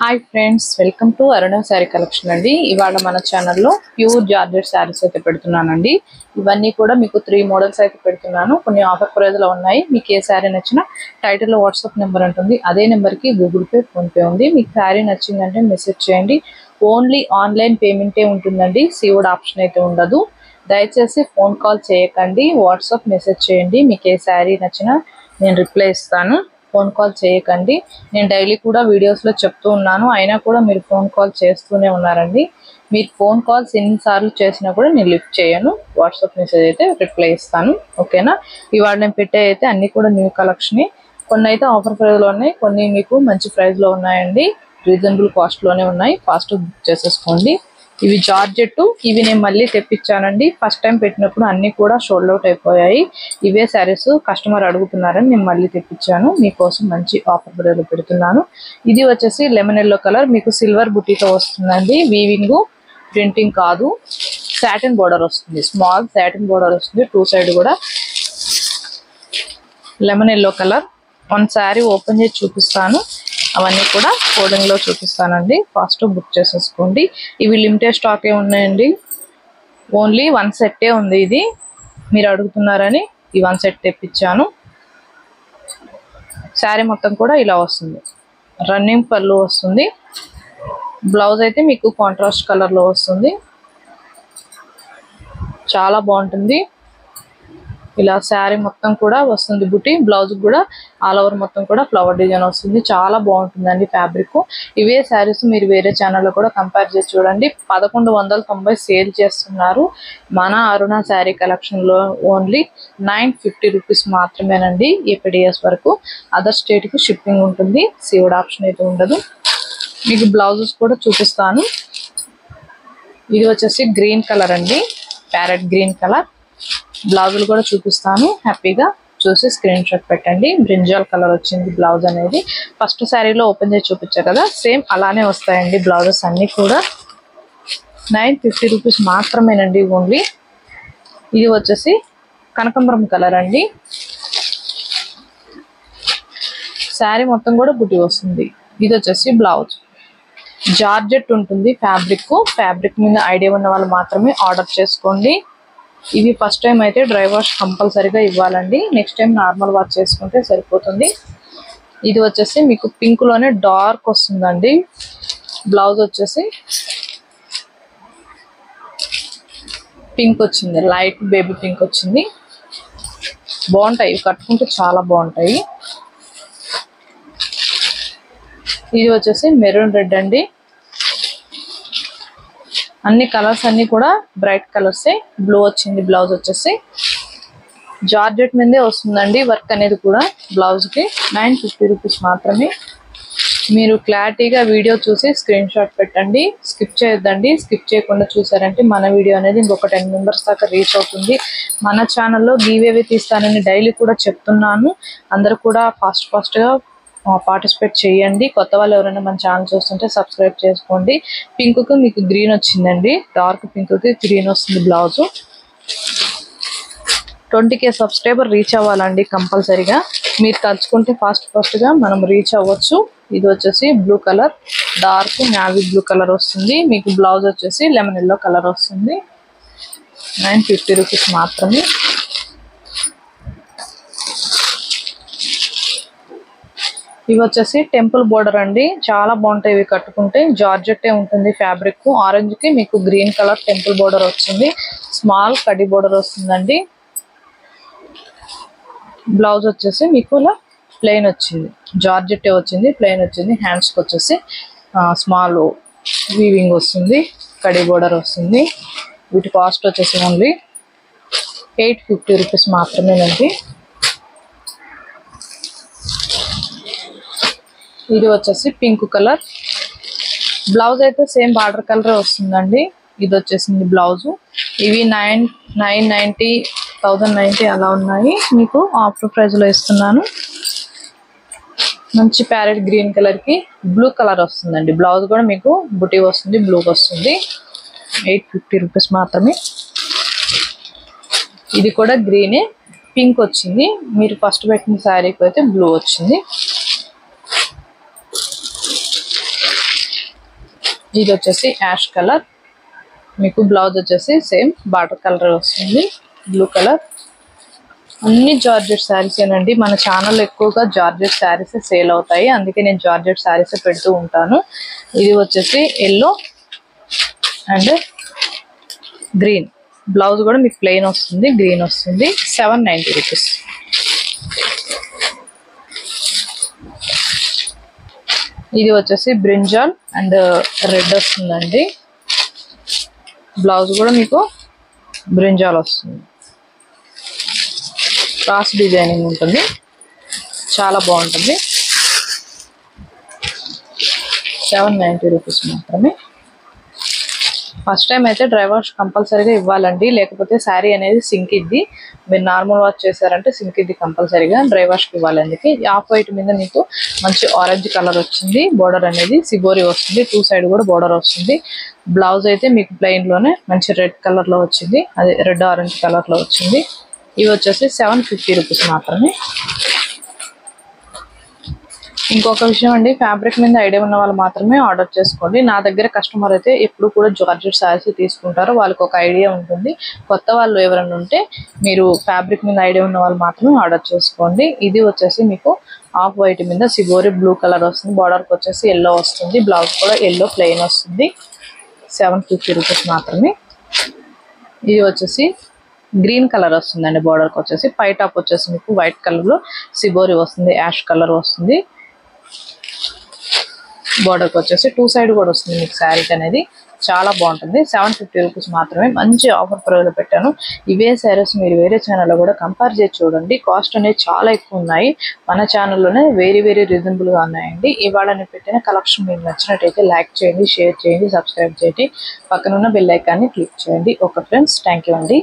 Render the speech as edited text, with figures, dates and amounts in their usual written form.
Hi friends, welcome to Aruna Saree Collection అండి. ఇవాళ మన ఛానల్లో ప్యూర్ జార్జెట్ సారీస్ అయితే పెడుతున్నానండి. ఇవన్నీ కూడా మీకు 3 మోడల్స్ అయితే పెడుతున్నాను. కొన్ని ఆఫర్ ప్రైస్ లో ఉన్నాయి. మీకు ఏ సారీ నచ్చినా టైటిల్ లో వాట్సాప్ నెంబర్ ఉంటుంది. అదే నెంబర్ కి గూగుల్ పే, ఫోన్ పే ఉంది. మీకు సారీ నచ్చిందంటే మెసేజ్ చేయండి. ఓన్లీ ఆన్లైన్ పేమెంటే ఉంటుందండి. సీఓడి ఆప్షన్ అయితే ఉండదు. దయచేసి ఫోన్ కాల్ చేయకండి. వాట్సాప్ మెసేజ్ చేయండి. మీకు ఏ సారీ నచ్చినా నేను రిప్లై ఇస్తాను. ఫోన్ కాల్ చేయకండి. నేను డైలీ కూడా వీడియోస్ లో చెప్తూ ఉన్నాను, అయినా కూడా మీరు ఫోన్ కాల్ చేస్తూనే ఉన్నారండి. మీరు ఫోన్ కాల్స్ ఎన్నిసార్లు చేసినా కూడా నేను లిఫ్ట్ చేయను. వాట్సాప్ మెసేజ్ అయితే రిప్లై ఇస్తాను. ఓకేనా? ఇవాళ నేను పెట్టే అయితే అన్ని కూడా న్యూ కలెక్షన్. కొన్ని అయితే ఆఫర్ ప్రైస్ లో ఉన్నాయి, కొన్ని మీకు మంచి ప్రైస్ లో ఉన్నాయండి. రీజనబుల్ కాస్ట్ లోనే ఉన్నాయి. ఫాస్ట్ బుక్ చేసేసుకోండి. ఇవి జార్జెట్, ఇవి నేను మళ్ళీ తెప్పించానండి. ఫస్ట్ టైం పెట్టినప్పుడు అన్ని కూడా షోల్డ్ అవుట్ అయిపోయాయి. ఇవే శారీస్ కస్టమర్ అడుగుతున్నారని నేను మళ్ళీ తెప్పించాను. మీకోసం మంచి ఆఫర్ ప్రైస్ పెడుతున్నాను. ఇది వచ్చేసి లెమన్ ఎల్లో కలర్, మీకు సిల్వర్ బుట్టీతో వస్తుందండి. వీవింగ్, ప్రింటింగ్ కాదు. సాటిన్ బోర్డర్ వస్తుంది, స్మాల్ సాటిన్ బోర్డర్ వస్తుంది. టూ సైడ్ కూడా lemon yellow colour. One sari open చేసి చూపిస్తాను. అవన్నీ కూడా కోడింగ్ లో చూపిస్తానండి. ఫాస్ట్ బుక్ చేసేసుకోండి. ఇవి లిమిటెడ్ స్టాకే ఉన్నాయండి. ఓన్లీ 1 సెట్టే ఉంది. ఇది మీరు అడుగుతున్నారని ఈ 1 సెట్ తెప్పించాను. శారీ మొత్తం కూడా ఇలా వస్తుంది. రన్నింగ్ పళ్ళు వస్తుంది. బ్లౌజ్ అయితే మీకు కాంట్రాస్ట్ కలర్ లో వస్తుంది. చాలా బాగుంటుంది. ఇలా శారీ మొత్తం కూడా వస్తుంది బుట్టి. బ్లౌజ్ కూడా ఆల్ ఓవర్ మొత్తం కూడా ఫ్లవర్ డిజైన్ వస్తుంది. చాలా బాగుంటుందండి ఫ్యాబ్రిక్. ఇవే శారీస్ మీరు వేరే ఛానల్లో కూడా కంపేర్ చేసి చూడండి. 1190 సేల్ చేస్తున్నారు. మన అరుణ శారీ కలెక్షన్ లో ఓన్లీ 950 రూపీస్ మాత్రమేనండి. ఏపీడిఎస్ వరకు. అదర్ స్టేట్ కి షిప్పింగ్ ఉంటుంది. సీఓడి ఆప్షన్ అయితే ఉండదు. మీకు బ్లౌజెస్ కూడా చూపిస్తాను. ఇది వచ్చేసి గ్రీన్ కలర్ అండి, ప్యారెట్ గ్రీన్ కలర్. బ్లౌజులు కూడా చూపిస్తాను. హ్యాపీగా చూసి స్క్రీన్ షాట్ పెట్టండి. బ్రింజాల్ కలర్ వచ్చింది బ్లౌజ్ అనేది. ఫస్ట్ శారీలో ఓపెన్ చేసి చూపించా కదా, సేమ్ అలానే వస్తాయండి బ్లౌజెస్ అన్ని కూడా. 950 రూపీస్ మాత్రమేనండి ఓన్లీ. ఇది వచ్చేసి కనకాంబరం కలర్ అండి. శారీ మొత్తం కూడా బుట్టి వస్తుంది. ఇది వచ్చేసి బ్లౌజ్. జార్జెట్ ఉంటుంది ఫ్యాబ్రిక్. ఫ్యాబ్రిక్ మీద ఐడియా ఉన్న వాళ్ళు మాత్రమే ఆర్డర్ చేసుకోండి. ఇవి ఫస్ట్ టైం అయితే డ్రై వాష్ కంపల్సరీగా ఇవ్వాలండి. నెక్స్ట్ టైం నార్మల్ వాష్ చేసుకుంటే సరిపోతుంది. ఇది వచ్చేసి మీకు పింక్ లోనే డార్క్ వస్తుందండి. బ్లౌజ్ వచ్చేసి పింక్ వచ్చింది, లైట్ బేబీ పింక్ వచ్చింది. బాగుంటాయి, కట్టుకుంటే చాలా బాగుంటాయి. ఇది వచ్చేసి మెరూన్ రెడ్ అండి. అన్ని కలర్స్ అన్ని కూడా బ్రైట్ కలర్సే. బ్లూ వచ్చింది బ్లౌజ్ వచ్చేసి. జార్జెట్ మీదే వస్తుందండి వర్క్ అనేది కూడా. బ్లౌజ్ కి 950 రూపీస్ మాత్రమే. మీరు క్లారిటీగా వీడియో చూసి స్క్రీన్ షాట్ పెట్టండి. స్కిప్ చేయొద్దండి. స్కిప్ చేయకుండా చూసారంటే మన వీడియో అనేది ఇంకొక 10 మెంబర్స్ దాకా రీచ్ అవుతుంది. మన ఛానల్లో గివేవే తీస్తానని డైలీ కూడా చెప్తున్నాను. అందరూ కూడా ఫాస్ట్ గా పార్టిసిపేట్ చేయండి. కొత్త వాళ్ళు ఎవరైనా మన ఛానల్ చూస్తుంటే సబ్స్క్రైబ్ చేసుకోండి. పింక్ కు మీకు గ్రీన్ వచ్చిందండి. డార్క్ పింక్ కి గ్రీన్ వస్తుంది బ్లౌజ్. 20K సబ్స్క్రైబర్ రీచ్ అవ్వాలండి కంపల్సరీగా. మీరు తలుచుకుంటే ఫాస్ట్ గా మనం రీచ్ అవ్వచ్చు. ఇది వచ్చేసి blue colour, dark navy blue colour వస్తుంది. మీకు బ్లౌజ్ వచ్చేసి లెమన్ ఎల్లో కలర్ వస్తుంది. 950 రూపీస్ మాత్రమే. ఇవి వచ్చేసి టెంపుల్ బోర్డర్ అండి. చాలా బాగుంటాయి ఇవి కట్టుకుంటే. జార్జెట్టే ఉంటుంది ఫ్యాబ్రిక్. ఆరెంజ్ కి మీకు గ్రీన్ కలర్ టెంపుల్ బోర్డర్ వచ్చింది. స్మాల్ కడి బోర్డర్ వస్తుందండి. బ్లౌజ్ వచ్చేసి మీకు ఇలా ప్లెయిన్ వచ్చింది. జార్జెట్టే వచ్చింది, ప్లెయిన్ వచ్చింది. హ్యాండ్స్ కి వచ్చేసి స్మాల్ వీవింగ్ వస్తుంది, కడి బోర్డర్ వస్తుంది. వీటి కాస్ట్ వచ్చేసి ఓన్లీ 850 రూపీస్ మాత్రమేనండి. ఇది వచ్చేసి పింక్ కలర్. బ్లౌజ్ అయితే సేమ్ బార్డర్ కలర్ వస్తుందండి. ఇది వచ్చేసింది బ్లౌజ్. ఇవి 990, 1090 అలా ఉన్నాయి. మీకు ఆఫర్ ప్రైస్ లో ఇస్తున్నాను. మంచి ప్యారెట్ గ్రీన్ కలర్ కి బ్లూ కలర్ వస్తుందండి. బ్లౌజ్ కూడా మీకు బుటీ వస్తుంది, బ్లూ వస్తుంది. 850 రూపీస్ మాత్రమే. ఇది కూడా గ్రీనే, పింక్ వచ్చింది. మీరు ఫస్ట్ పెట్టిన శారీకి అయితే బ్లూ వచ్చింది. ఇది వచ్చేసి యాష్ కలర్, మీకు బ్లౌజ్ వచ్చేసి సేమ్ బార్డర్ కలర్ వస్తుంది, బ్లూ కలర్. అన్ని జార్జెట్ శారీస్ ఏనండి. మన ఛానల్ ఎక్కువగా జార్జెట్ శారీస్ సేల్ అవుతాయి, అందుకే నేను జార్జెట్ శారీస్ పెడుతూ ఉంటాను. ఇది వచ్చేసి ఎల్లో అండ్ గ్రీన్, బ్లౌజ్ కూడా మీకు ప్లెయిన్ వస్తుంది, గ్రీన్ వస్తుంది. 790 రూపీస్. ఇది వచ్చేసి బ్రింజాల్ అండ్ రెడ్ వస్తుందండి, బ్లౌజ్ కూడా మీకు బ్రింజాల్ వస్తుంది, క్రాస్ డిజైనింగ్ ఉంటుంది, చాలా బాగుంటుంది. 790 రూపీస్ మాత్రమే. ఫస్ట్ టైం అయితే డ్రై వాష్ కంపల్సరీగా ఇవ్వాలండి, లేకపోతే శారీ అనేది సింక్ ఇద్ది. మీరు నార్మల్ వాష్ చేశారంటే సింక్ ఇద్ది, కంపల్సరీగా డ్రై వాష్కి ఇవ్వాలి. అందుకే ఆఫ్ వైట్ మీద మీకు మంచి ఆరెంజ్ కలర్ వచ్చింది, బోర్డర్ అనేది సిబోరి వస్తుంది, 2 సైడ్ కూడా బోర్డర్ వస్తుంది. బ్లౌజ్ అయితే మీకు ప్లెయిన్ లోనే మంచి రెడ్ కలర్ లో వచ్చింది, అది రెడ్ ఆరెంజ్ కలర్ లో వచ్చింది. ఇవి వచ్చేసి 750 రూపీస్ మాత్రమే. ఇంకొక విషయం అండి, ఫ్యాబ్రిక్ మీద ఐడియా ఉన్న వాళ్ళు మాత్రమే ఆర్డర్ చేసుకోండి. నా దగ్గర కస్టమర్ అయితే ఎప్పుడు కూడా జార్జెట్ శారీస్ తీసుకుంటారు, వాళ్ళకి ఒక ఐడియా ఉంటుంది. కొత్త వాళ్ళు ఎవరైనా ఉంటే మీరు ఫ్యాబ్రిక్ మీద ఐడియా ఉన్న వాళ్ళు మాత్రమే ఆర్డర్ చేసుకోండి. ఇది వచ్చేసి మీకు ఆఫ్ వైట్ మీద సిబోరి బ్లూ కలర్ వస్తుంది, బార్డర్కి వచ్చేసి ఎల్లో వస్తుంది, బ్లౌజ్ కూడా ఎల్లో ప్లెయిన్ వస్తుంది. 750 రూపీస్ మాత్రమే. ఇది వచ్చేసి గ్రీన్ కలర్ వస్తుందండి, బార్డర్కి వచ్చేసి పై టాప్ వచ్చేసి మీకు వైట్ కలర్ లో సిబోరి వస్తుంది, యాష్ కలర్ వస్తుంది, బోర్డర్కి వచ్చేసి 2 సైడ్ కూడా వస్తుంది మీకు శారీకి అనేది, చాలా బాగుంటుంది. 750 రూపీస్ మాత్రమే. మంచి ఆఫర్ ప్రైస్లో పెట్టాను. ఇవే శారీస్ మీరు వేరే ఛానల్లో కూడా కంపేర్ చేసి చూడండి, కాస్ట్ అనేది చాలా ఎక్కువ ఉన్నాయి. మన ఛానల్లోనే వెరీ రీజనబుల్గా ఉన్నాయండి. ఇవాళ నేను పెట్టిన కలెక్షన్ మీకు నచ్చినట్టయితే లైక్ చేయండి, షేర్ చేయండి, సబ్స్క్రైబ్ చేయండి, పక్కనున్న బెల్ ఐకాన్ని క్లిక్ చేయండి. ఓకే ఫ్రెండ్స్, థ్యాంక్ యూ అండి.